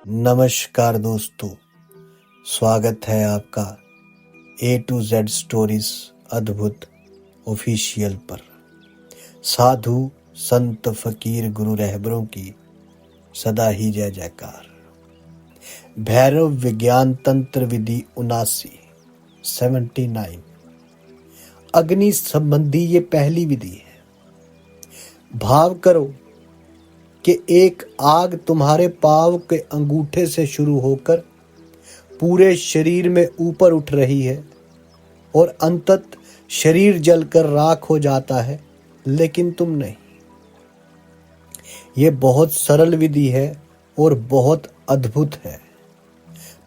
नमस्कार दोस्तों, स्वागत है आपका A to Z स्टोरीज अद्भुत ऑफिशियल पर। साधु संत फकीर गुरु रहबरों की सदा ही जय जयकार। भैरव विज्ञान तंत्र विधि 79 अग्नि संबंधी ये पहली विधि है। भाव करो कि एक आग तुम्हारे पांव के अंगूठे से शुरू होकर पूरे शरीर में ऊपर उठ रही है और अंततः शरीर जलकर राख हो जाता है, लेकिन तुम नहीं। ये बहुत सरल विधि है और बहुत अद्भुत है।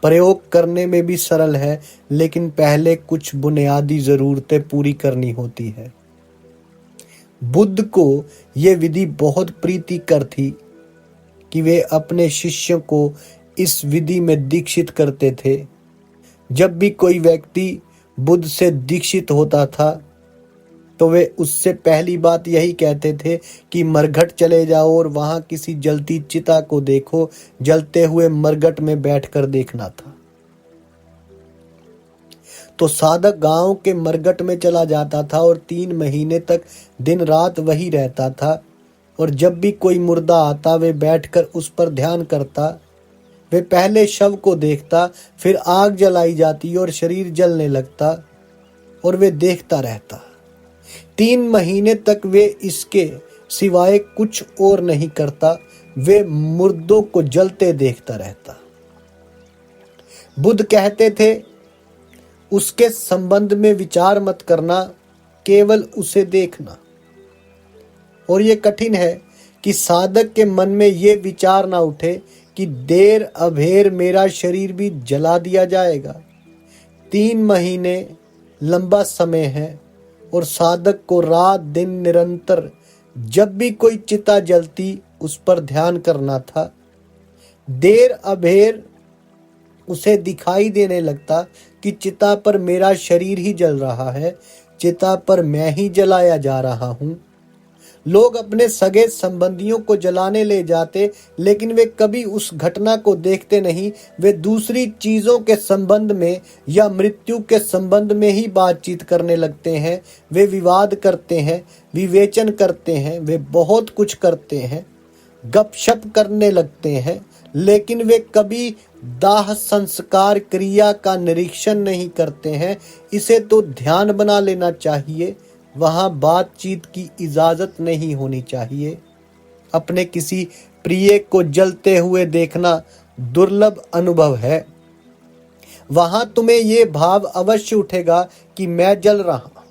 प्रयोग करने में भी सरल है, लेकिन पहले कुछ बुनियादी जरूरतें पूरी करनी होती है। बुद्ध को यह विधि बहुत प्रीतिकर थी कि वे अपने शिष्यों को इस विधि में दीक्षित करते थे। जब भी कोई व्यक्ति बुद्ध से दीक्षित होता था तो वे उससे पहली बात यही कहते थे कि मरघट चले जाओ और वहां किसी जलती चिता को देखो। जलते हुए मरघट में बैठकर देखना था। तो साधक गांव के मरघट में चला जाता था और 3 महीने तक दिन रात वही रहता था। और जब भी कोई मुर्दा आता वे बैठकर उस पर ध्यान करता। वे पहले शव को देखता, फिर आग जलाई जाती और शरीर जलने लगता और वे देखता रहता। 3 महीने तक वे इसके सिवाय कुछ और नहीं करता। वे मुर्दों को जलते देखता रहता। बुद्ध कहते थे, उसके संबंध में विचार मत करना, केवल उसे देखना। और ये कठिन है कि साधक के मन में ये विचार ना उठे कि देर अबेर मेरा शरीर भी जला दिया जाएगा। 3 महीने लंबा समय है और साधक को रात दिन निरंतर जब भी कोई चिता जलती उस पर ध्यान करना था। देर अबेर उसे दिखाई देने लगता कि चिता पर मेरा शरीर ही जल रहा है, चिता पर मैं ही जलाया जा रहा हूं। लोग अपने सगे संबंधियों को जलाने ले जाते, लेकिन वे कभी उस घटना को देखते नहीं। वे दूसरी चीजों के संबंध में या मृत्यु के संबंध में ही बातचीत करने लगते हैं। वे विवाद करते हैं, विवेचन करते हैं, वे बहुत कुछ करते हैं, गपशप करने लगते हैं, लेकिन वे कभी दाह संस्कार क्रिया का निरीक्षण नहीं करते हैं। इसे तो ध्यान बना लेना चाहिए। वहां बातचीत की इजाजत नहीं होनी चाहिए। अपने किसी प्रिय को जलते हुए देखना दुर्लभ अनुभव है। वहां तुम्हें ये भाव अवश्य उठेगा कि मैं जल रहा।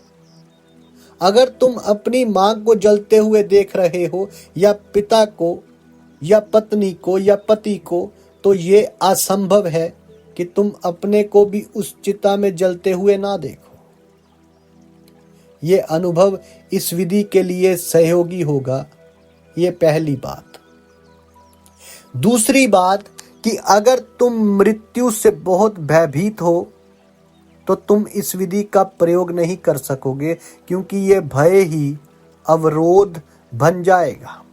अगर तुम अपनी मां को जलते हुए देख रहे हो, या पिता को, या पत्नी को, या पति को, तो ये असंभव है कि तुम अपने को भी उस चिता में जलते हुए ना देखो। ये अनुभव इस विधि के लिए सहयोगी होगा। ये पहली बात। दूसरी बात कि अगर तुम मृत्यु से बहुत भयभीत हो तो तुम इस विधि का प्रयोग नहीं कर सकोगे, क्योंकि ये भय ही अवरोध बन जाएगा।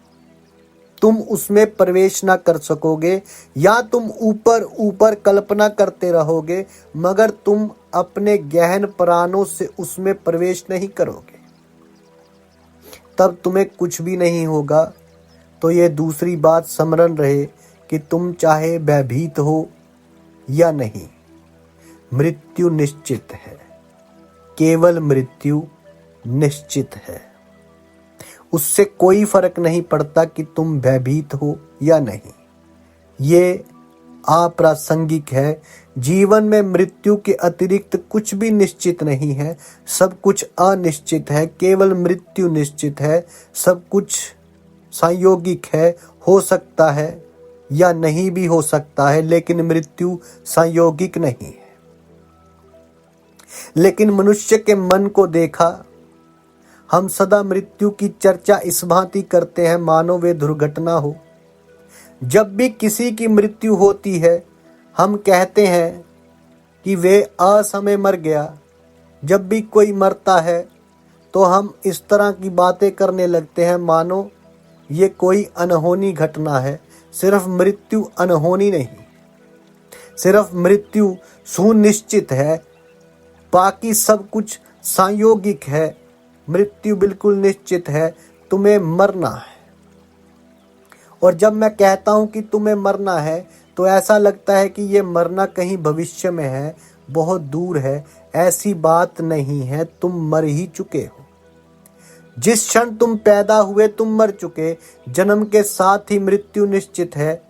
तुम उसमें प्रवेश ना कर सकोगे, या तुम ऊपर ऊपर कल्पना करते रहोगे, मगर तुम अपने गहन प्राणों से उसमें प्रवेश नहीं करोगे। तब तुम्हें कुछ भी नहीं होगा। तो ये दूसरी बात स्मरण रहे कि तुम चाहे भयभीत हो या नहीं, मृत्यु निश्चित है। केवल मृत्यु निश्चित है। उससे कोई फर्क नहीं पड़ता कि तुम भयभीत हो या नहीं। ये अप्रासंगिक है। जीवन में मृत्यु के अतिरिक्त कुछ भी निश्चित नहीं है। सब कुछ अनिश्चित है, केवल मृत्यु निश्चित है। सब कुछ संयोगिक है, हो सकता है या नहीं भी हो सकता है, लेकिन मृत्यु संयोगिक नहीं है। लेकिन मनुष्य के मन को देखा, हम सदा मृत्यु की चर्चा इस भांति करते हैं मानो वे दुर्घटना हो। जब भी किसी की मृत्यु होती है हम कहते हैं कि वे असमय मर गया। जब भी कोई मरता है तो हम इस तरह की बातें करने लगते हैं मानो ये कोई अनहोनी घटना है। सिर्फ मृत्यु अनहोनी नहीं, सिर्फ मृत्यु सुनिश्चित है, बाकी सब कुछ संयोगिक है। मृत्यु बिल्कुल निश्चित है, तुम्हें मरना है। और जब मैं कहता हूं कि तुम्हें मरना है तो ऐसा लगता है कि ये मरना कहीं भविष्य में है, बहुत दूर है। ऐसी बात नहीं है, तुम मर ही चुके हो। जिस क्षण तुम पैदा हुए तुम मर चुके। जन्म के साथ ही मृत्यु निश्चित है।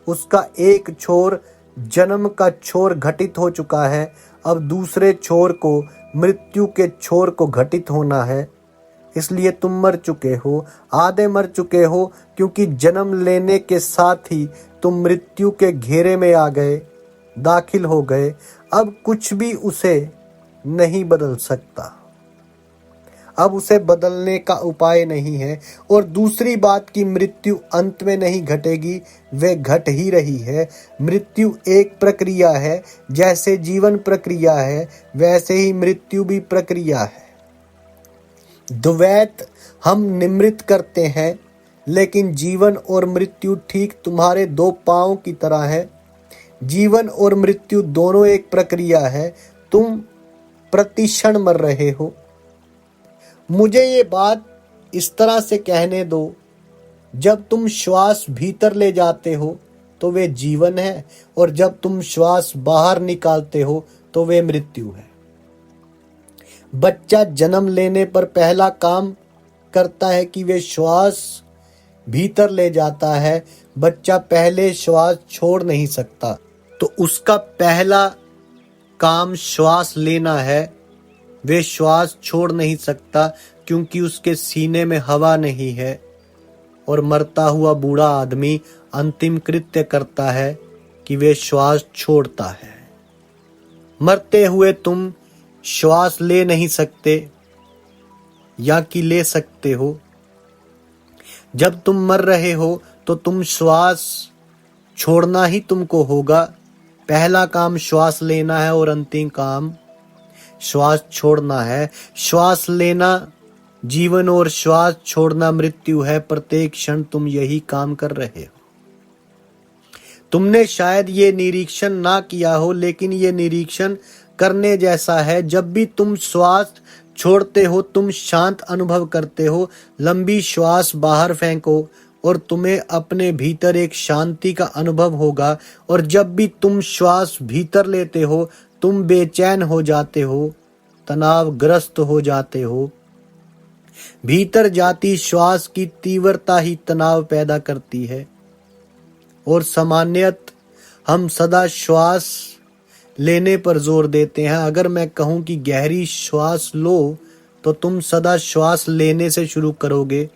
उसका एक छोर, जन्म का छोर घटित हो चुका है। अब दूसरे छोर को, मृत्यु के छोर को घटित होना है। इसलिए तुम मर चुके हो, आधे मर चुके हो, क्योंकि जन्म लेने के साथ ही तुम मृत्यु के घेरे में आ गए, दाखिल हो गए। अब कुछ भी उसे नहीं बदल सकता, अब उसे बदलने का उपाय नहीं है। और दूसरी बात कि मृत्यु अंत में नहीं घटेगी, वह घट ही रही है। मृत्यु एक प्रक्रिया है, जैसे जीवन प्रक्रिया है वैसे ही मृत्यु भी प्रक्रिया है। द्वैत हम निमृत करते हैं, लेकिन जीवन और मृत्यु ठीक तुम्हारे दो पांव की तरह है। जीवन और मृत्यु दोनों एक प्रक्रिया है। तुम प्रतिक्षण मर रहे हो। मुझे ये बात इस तरह से कहने दो, जब तुम श्वास भीतर ले जाते हो तो वे जीवन है, और जब तुम श्वास बाहर निकालते हो तो वे मृत्यु है। बच्चा जन्म लेने पर पहला काम करता है कि वे श्वास भीतर ले जाता है। बच्चा पहले श्वास छोड़ नहीं सकता, तो उसका पहला काम श्वास लेना है। वे श्वास छोड़ नहीं सकता क्योंकि उसके सीने में हवा नहीं है। और मरता हुआ बूढ़ा आदमी अंतिम कृत्य करता है कि वे श्वास छोड़ता है। मरते हुए तुम श्वास ले नहीं सकते, या कि ले सकते हो। जब तुम मर रहे हो तो तुम श्वास छोड़ना ही तुमको होगा। पहला काम श्वास लेना है और अंतिम काम श्वास छोड़ना है। श्वास लेना जीवन और श्वास छोड़ना मृत्यु है। प्रत्येक क्षण तुम यही काम कर रहे हो। तुमने शायद ये निरीक्षण ना किया हो, लेकिन ये निरीक्षण करने जैसा है। जब भी तुम श्वास छोड़ते हो तुम शांत अनुभव करते हो। लंबी श्वास बाहर फेंको और तुम्हें अपने भीतर एक शांति का अनुभव होगा। और जब भी तुम श्वास भीतर लेते हो तुम बेचैन हो जाते हो, तनावग्रस्त हो जाते हो। भीतर जाती श्वास की तीव्रता ही तनाव पैदा करती है। और सामान्यतः हम सदा श्वास लेने पर जोर देते हैं। अगर मैं कहूं कि गहरी श्वास लो तो तुम सदा श्वास लेने से शुरू करोगे।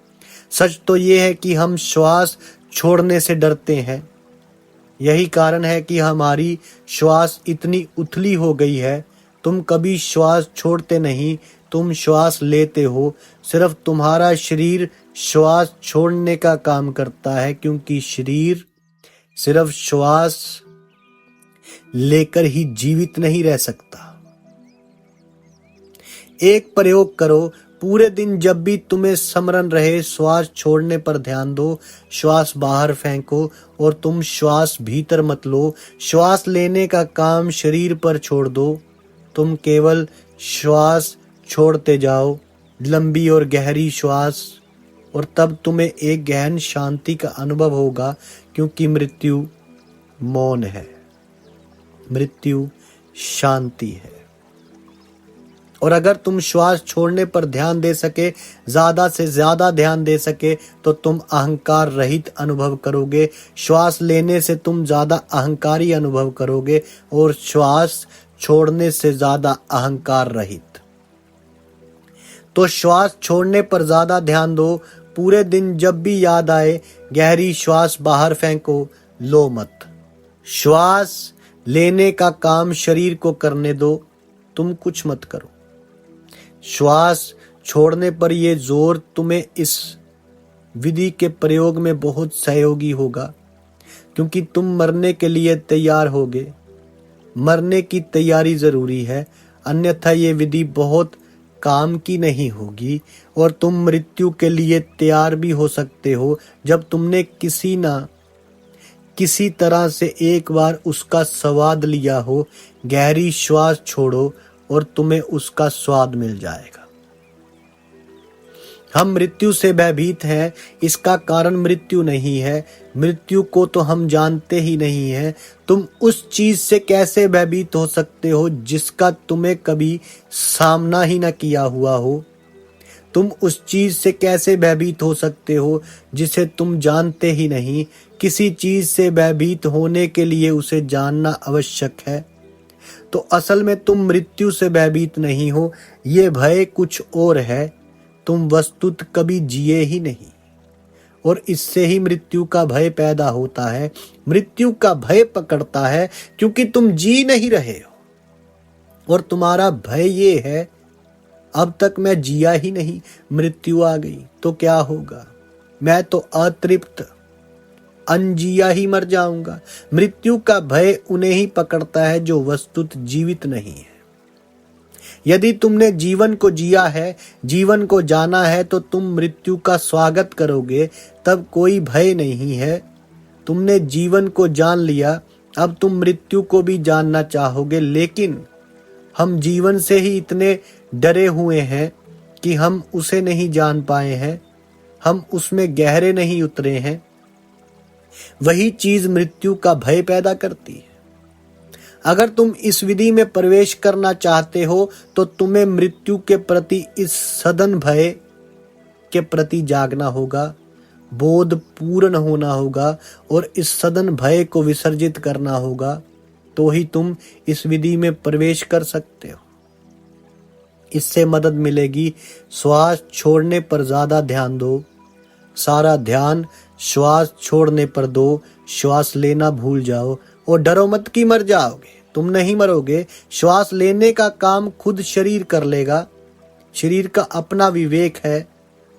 सच तो ये है कि हम श्वास छोड़ने से डरते हैं। यही कारण है कि हमारी श्वास इतनी उथली हो गई है। तुम कभी श्वास छोड़ते नहीं, तुम श्वास लेते हो। सिर्फ तुम्हारा शरीर श्वास छोड़ने का काम करता है, क्योंकि शरीर सिर्फ श्वास लेकर ही जीवित नहीं रह सकता। एक प्रयोग करो, पूरे दिन जब भी तुम्हें स्मरण रहे श्वास छोड़ने पर ध्यान दो। श्वास बाहर फेंको और तुम श्वास भीतर मत लो। श्वास लेने का काम शरीर पर छोड़ दो। तुम केवल श्वास छोड़ते जाओ, लंबी और गहरी श्वास, और तब तुम्हें एक गहन शांति का अनुभव होगा, क्योंकि मृत्यु मौन है, मृत्यु शांति है। और अगर तुम श्वास छोड़ने पर ध्यान दे सके, ज्यादा से ज्यादा ध्यान दे सके, तो तुम अहंकार रहित अनुभव करोगे। श्वास लेने से तुम ज्यादा अहंकारी अनुभव करोगे और श्वास छोड़ने से ज्यादा अहंकार रहित। तो श्वास छोड़ने पर ज्यादा ध्यान दो। पूरे दिन जब भी याद आए गहरी श्वास बाहर फेंको, लो मत। श्वास लेने का काम शरीर को करने दो, तुम कुछ मत करो। श्वास छोड़ने पर यह जोर तुम्हें इस विधि के प्रयोग में बहुत सहयोगी होगा, क्योंकि तुम मरने के लिए तैयार होगे। मरने की तैयारी जरूरी है, अन्यथा ये विधि बहुत काम की नहीं होगी। और तुम मृत्यु के लिए तैयार भी हो सकते हो जब तुमने किसी तरह से एक बार उसका स्वाद लिया हो, गहरी श्वास छोड़ो और तुम्हें उसका स्वाद मिल जाएगा। हम मृत्यु से भयभीत हैं, इसका कारण मृत्यु नहीं है। मृत्यु को तो हम जानते ही नहीं है। तुम उस चीज से कैसे भयभीत हो सकते हो जिसका तुम्हें कभी सामना ही न किया हुआ हो? तुम उस चीज से कैसे भयभीत हो सकते हो जिसे तुम जानते ही नहीं? किसी चीज से भयभीत होने के लिए उसे जानना आवश्यक है। तो असल में तुम मृत्यु से भयभीत नहीं हो, ये भय कुछ और है। तुम वस्तुत कभी जिए ही नहीं और इससे ही मृत्यु का भय पैदा होता है। मृत्यु का भय पकड़ता है क्योंकि तुम जी नहीं रहे हो और तुम्हारा भय ये है, अब तक मैं जिया ही नहीं, मृत्यु आ गई तो क्या होगा? मैं तो अतृप्त अनजिया ही मर जाऊंगा। मृत्यु का भय उन्हें ही पकड़ता है जो वस्तुत जीवित नहीं है। यदि तुमने जीवन को जिया है, जीवन को जाना है, तो तुम मृत्यु का स्वागत करोगे, तब कोई भय नहीं है। तुमने जीवन को जान लिया, अब तुम मृत्यु को भी जानना चाहोगे। लेकिन हम जीवन से ही इतने डरे हुए हैं कि हम उसे नहीं जान पाए हैं, हम उसमें गहरे नहीं उतरे हैं। वही चीज मृत्यु का भय पैदा करती है। अगर तुम इस विधि में प्रवेश करना चाहते हो तो तुम्हें मृत्यु के प्रति, इस सदन भय के प्रति जागना होगा, बोध पूर्ण होना होगा और इस सदन भय को विसर्जित करना होगा। तो ही तुम इस विधि में प्रवेश कर सकते हो। इससे मदद मिलेगी। श्वास छोड़ने पर ज्यादा ध्यान दो। सारा ध्यान श्वास छोड़ने पर दो। श्वास लेना भूल जाओ और डरो मत कि मर जाओगे। तुम नहीं मरोगे। श्वास लेने का काम खुद शरीर कर लेगा। शरीर का अपना विवेक है।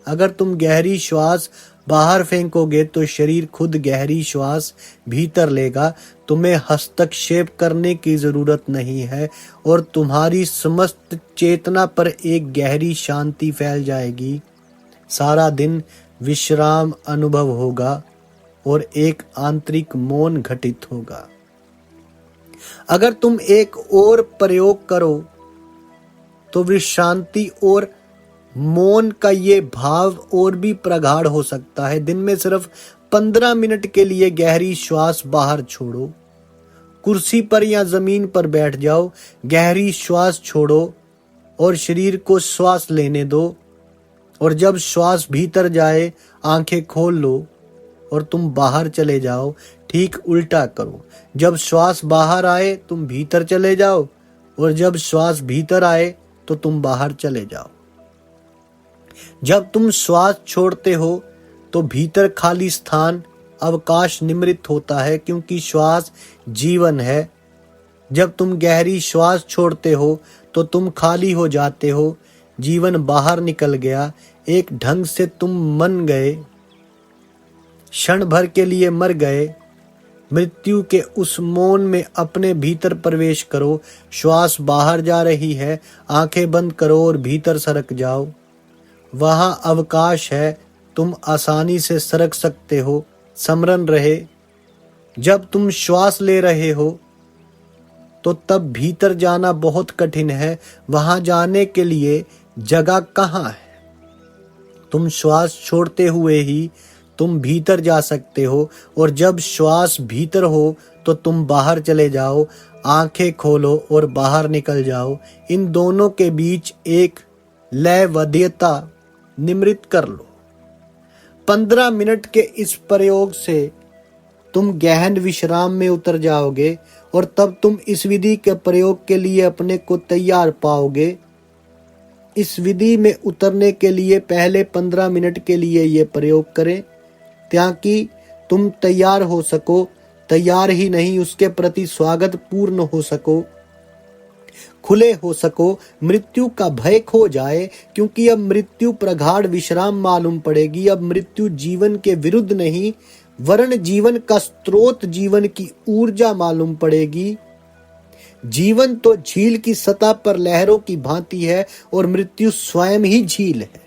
अगर तुम गहरी श्वास बाहर फेंकोगे तो शरीर खुद गहरी श्वास भीतर लेगा। तुम्हें हस्तक्षेप करने की जरूरत नहीं है और तुम्हारी समस्त चेतना पर एक गहरी शांति फैल जाएगी। सारा दिन विश्राम अनुभव होगा और एक आंतरिक मौन घटित होगा। अगर तुम एक और प्रयोग करो तो विश्रांति और मौन का ये भाव और भी प्रगाढ़ हो सकता है। दिन में सिर्फ 15 मिनट के लिए गहरी श्वास बाहर छोड़ो। कुर्सी पर या जमीन पर बैठ जाओ, गहरी श्वास छोड़ो और शरीर को श्वास लेने दो। और जब श्वास भीतर जाए आंखें खोल लो और तुम बाहर चले जाओ। ठीक उल्टा करो। जब श्वास बाहर आए तुम भीतर चले जाओ और जब श्वास भीतर आए तो तुम बाहर चले जाओ। जब तुम श्वास छोड़ते हो तो भीतर खाली स्थान, अवकाश निर्मित होता है क्योंकि श्वास जीवन है। जब तुम गहरी श्वास छोड़ते हो तो तुम खाली हो जाते हो। जीवन बाहर निकल गया। एक ढंग से तुम मन गए, क्षण भर के लिए मर गए। मृत्यु के उस मौन में अपने भीतर प्रवेश करो। श्वास बाहर जा रही है, आंखें बंद करो और भीतर सरक जाओ। वहां अवकाश है, तुम आसानी से सरक सकते हो। स्मरण रहे, जब तुम श्वास ले रहे हो तो तब भीतर जाना बहुत कठिन है। वहां जाने के लिए जगह कहाँ है? तुम श्वास छोड़ते हुए ही तुम भीतर जा सकते हो और जब श्वास भीतर हो तो तुम बाहर चले जाओ। आंखें खोलो और बाहर निकल जाओ। इन दोनों के बीच एक लयबद्धता निर्मित कर लो। 15 मिनट के इस प्रयोग से तुम गहन विश्राम में उतर जाओगे और तब तुम इस विधि के प्रयोग के लिए अपने को तैयार पाओगे। इस विधि में उतरने के लिए पहले 15 मिनट के लिए ये प्रयोग करें ताकि तुम तैयार हो सको। तैयार ही नहीं, उसके प्रति स्वागत पूर्ण हो सको, खुले हो सको। मृत्यु का भय खो जाए क्योंकि अब मृत्यु प्रगाढ़ विश्राम मालूम पड़ेगी। अब मृत्यु जीवन के विरुद्ध नहीं वरन जीवन का स्रोत, जीवन की ऊर्जा मालूम पड़ेगी। जीवन तो झील की सतह पर लहरों की भांति है और मृत्यु स्वयं ही झील है।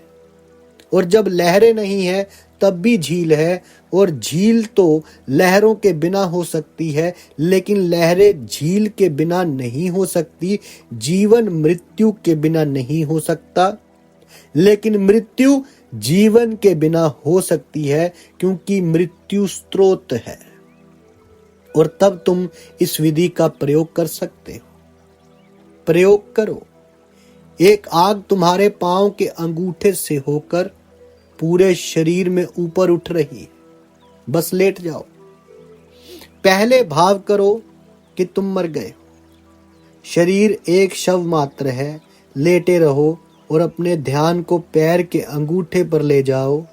और जब लहरें नहीं है तब भी झील है, और झील तो लहरों के बिना हो सकती है, लेकिन लहरें झील के बिना नहीं हो सकती। जीवन मृत्यु के बिना नहीं हो सकता, लेकिन मृत्यु जीवन के बिना हो सकती है, क्योंकि मृत्यु स्रोत है। और तब तुम इस विधि का प्रयोग कर सकते हो। प्रयोग करो। एक आग तुम्हारे पांव के अंगूठे से होकर पूरे शरीर में ऊपर उठ रही है। बस लेट जाओ। पहले भाव करो कि तुम मर गए हो। शरीर एक शव मात्र है। लेटे रहो और अपने ध्यान को पैर के अंगूठे पर ले जाओ।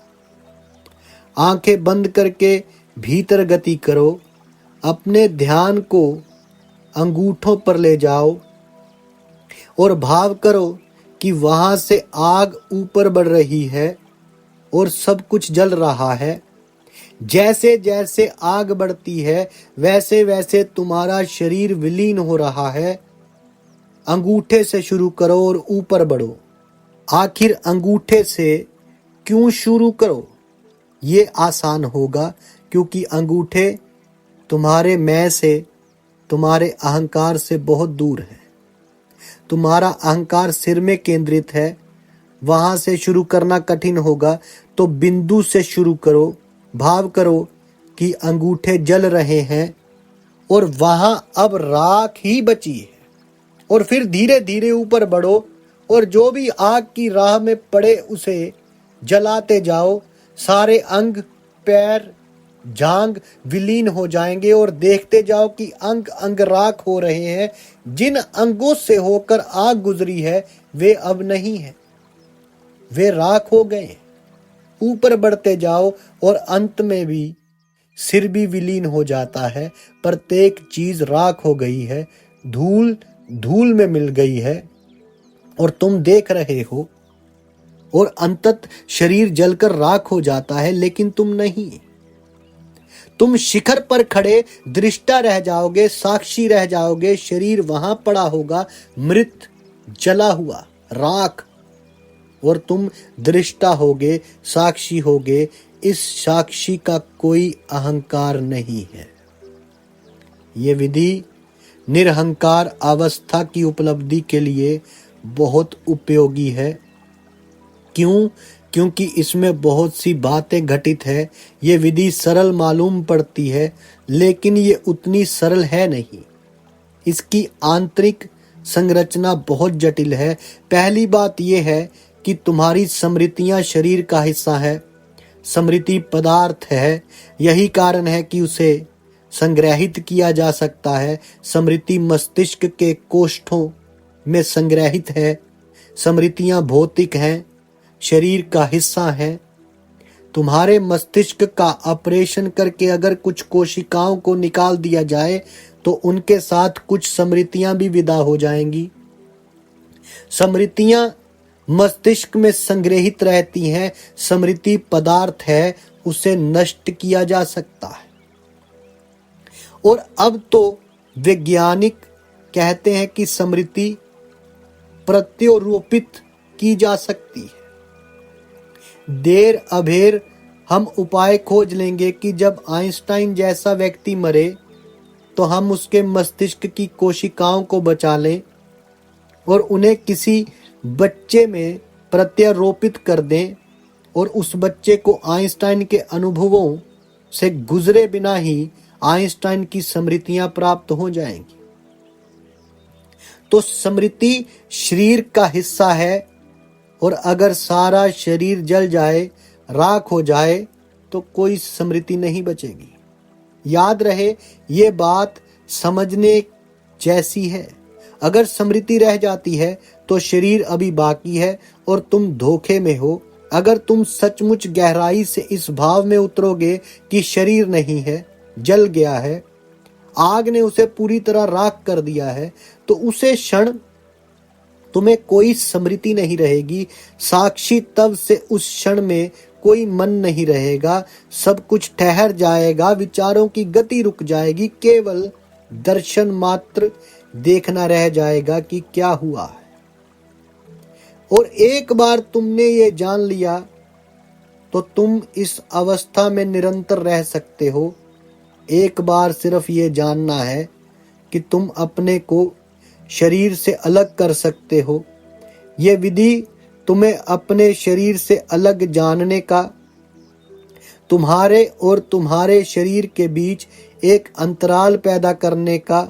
आंखें बंद करके भीतर गति करो। अपने ध्यान को अंगूठों पर ले जाओ और भाव करो कि वहां से आग ऊपर बढ़ रही है और सब कुछ जल रहा है। जैसे जैसे आग बढ़ती है, वैसे वैसे तुम्हारा शरीर विलीन हो रहा है। अंगूठे से शुरू करो और ऊपर बढ़ो। आखिर अंगूठे से क्यों शुरू करो? ये आसान होगा, क्योंकि अंगूठे तुम्हारे मैं से, तुम्हारे अहंकार से बहुत दूर है। तुम्हारा अहंकार सिर में केंद्रित है। वहां से शुरू करना कठिन होगा, तो बिंदु से शुरू करो। भाव करो कि अंगूठे जल रहे हैं और वहां अब राख ही बची है। और फिर धीरे धीरे ऊपर बढ़ो और जो भी आग की राह में पड़े उसे जलाते जाओ। सारे अंग, पैर, जांघ विलीन हो जाएंगे और देखते जाओ कि अंग अंग राख हो रहे हैं। जिन अंगों से होकर आग गुजरी है वे अब नहीं है, वे राख हो गए। ऊपर बढ़ते जाओ और अंत में भी सिर भी विलीन हो जाता है। प्रत्येक चीज राख हो गई है, धूल धूल में मिल गई है और तुम देख रहे हो। और अंतत शरीर जलकर राख हो जाता है, लेकिन तुम नहीं। तुम शिखर पर खड़े दृष्टा रह जाओगे, साक्षी रह जाओगे। शरीर वहां पड़ा होगा, मृत, जला हुआ, राख, और तुम दृष्टा होगे, साक्षी होगे। इस साक्षी का कोई अहंकार नहीं है। ये विधि निरहंकार अवस्था की उपलब्धि के लिए बहुत उपयोगी है। क्यों? क्योंकि इसमें बहुत सी बातें घटित है। ये विधि सरल मालूम पड़ती है, लेकिन ये उतनी सरल है नहीं। इसकी आंतरिक संरचना बहुत जटिल है। पहली बात यह है कि तुम्हारी स्मृतियां शरीर का हिस्सा है। स्मृति पदार्थ है, यही कारण है कि उसे संग्रहित किया जा सकता है। स्मृति मस्तिष्क के कोष्ठों में संग्रहित है। स्मृतियां भौतिक हैं, शरीर का हिस्सा है। तुम्हारे मस्तिष्क का ऑपरेशन करके अगर कुछ कोशिकाओं को निकाल दिया जाए तो उनके साथ कुछ स्मृतियां भी विदा हो जाएंगी। स्मृतियां मस्तिष्क में संग्रहित रहती हैं। स्मृति पदार्थ है, उसे नष्ट किया जा सकता है। और अब तो वैज्ञानिक कहते हैं कि स्मृति प्रत्यारोपित की जा सकती है। देर अबेर हम उपाय खोज लेंगे कि जब आइंस्टाइन जैसा व्यक्ति मरे तो हम उसके मस्तिष्क की कोशिकाओं को बचा लें और उन्हें किसी बच्चे में प्रत्यारोपित कर दें, और उस बच्चे को आइंस्टाइन के अनुभवों से गुजरे बिना ही आइंस्टाइन की स्मृतियां प्राप्त हो जाएंगी। तो स्मृति शरीर का हिस्सा है, और अगर सारा शरीर जल जाए, राख हो जाए, तो कोई स्मृति नहीं बचेगी। याद रहे, ये बात समझने जैसी है। अगर स्मृति रह जाती है तो शरीर अभी बाकी है और तुम धोखे में हो। अगर तुम सचमुच गहराई से इस भाव में उतरोगे कि शरीर नहीं है, जल गया है, आग ने उसे पूरी तरह राख कर दिया है, तो उसे क्षण तुम्हें कोई स्मृति नहीं रहेगी। साक्षी तब से उस क्षण में कोई मन नहीं रहेगा। सब कुछ ठहर जाएगा, विचारों की गति रुक जाएगी। केवल दर्शन मात्र देखना रह जाएगा कि क्या हुआ है। और एक बार तुमने ये जान लिया तो तुम इस अवस्था में निरंतर रह सकते हो। एक बार सिर्फ ये जानना है कि तुम अपने को शरीर से अलग कर सकते हो। ये विधि तुम्हें अपने शरीर से अलग जानने का, तुम्हारे और तुम्हारे शरीर के बीच एक अंतराल पैदा करने का,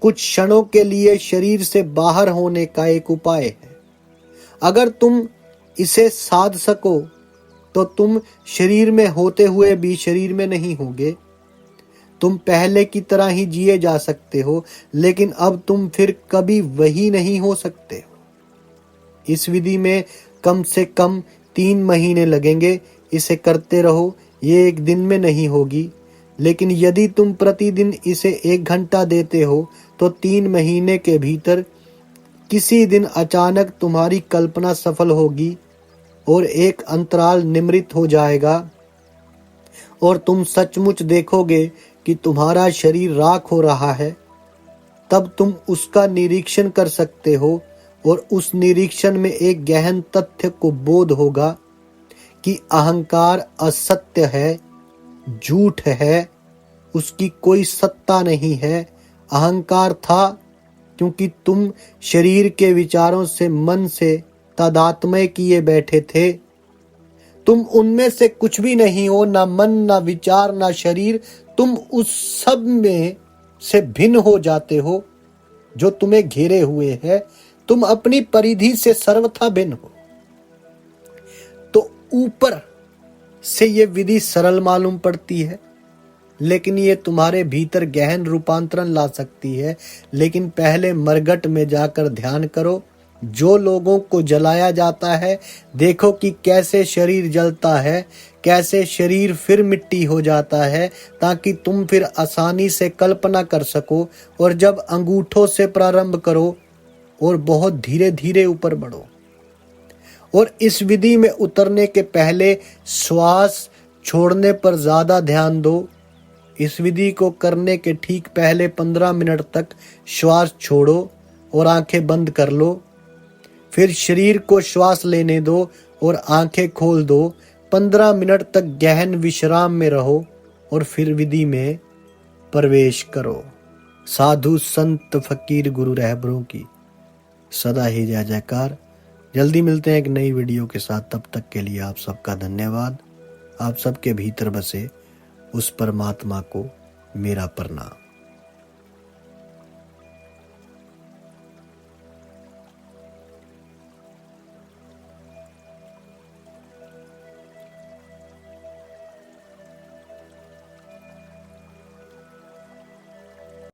कुछ क्षणों के लिए शरीर से बाहर होने का एक उपाय है। अगर तुम इसे साध सको तो तुम शरीर में होते हुए भी शरीर में नहीं होगे। तुम पहले की तरह ही जिए जा सकते हो, लेकिन अब तुम फिर कभी वही नहीं हो सकते। इस विधि में कम से कम 3 महीने लगेंगे। इसे करते रहो, ये एक दिन में नहीं होगी। लेकिन यदि तुम प्रतिदिन इसे 1 घंटा देते हो तो 3 महीने के भीतर किसी दिन अचानक तुम्हारी कल्पना सफल होगी और एक अंतराल निमृत हो जाएगा और तुम सचमुच देखोगे कि तुम्हारा शरीर राख हो रहा है। तब तुम उसका निरीक्षण कर सकते हो और उस निरीक्षण में एक गहन तथ्य को बोध होगा कि अहंकार असत्य है, झूठ है, उसकी कोई सत्ता नहीं है। अहंकार था क्योंकि तुम शरीर के विचारों से, मन से तादात्म्य किए बैठे थे। तुम उनमें से कुछ भी नहीं हो, ना मन, ना विचार, ना शरीर। तुम उस सब में से भिन्न हो जाते हो जो तुम्हें घेरे हुए है। तुम अपनी परिधि से सर्वथा भिन्न हो। तो ऊपर से ये विधि सरल मालूम पड़ती है, लेकिन ये तुम्हारे भीतर गहन रूपांतरण ला सकती है। लेकिन पहले मरघट में जाकर ध्यान करो। जो लोगों को जलाया जाता है, देखो कि कैसे शरीर जलता है, कैसे शरीर फिर मिट्टी हो जाता है, ताकि तुम फिर आसानी से कल्पना कर सको। और जब अंगूठों से प्रारंभ करो और बहुत धीरे धीरे ऊपर बढ़ो। और इस विधि में उतरने के पहले श्वास छोड़ने पर ज्यादा ध्यान दो। इस विधि को करने के ठीक पहले 15 मिनट तक श्वास छोड़ो और आंखें बंद कर लो। फिर शरीर को श्वास लेने दो और आंखें खोल दो। 15 मिनट तक गहन विश्राम में रहो और फिर विधि में प्रवेश करो। साधु संत फकीर गुरु रहबरों की सदा ही जय जयकार। जल्दी मिलते हैं एक नई वीडियो के साथ। तब तक के लिए आप सबका धन्यवाद। आप सबके भीतर बसे उस परमात्मा को मेरा प्रणाम।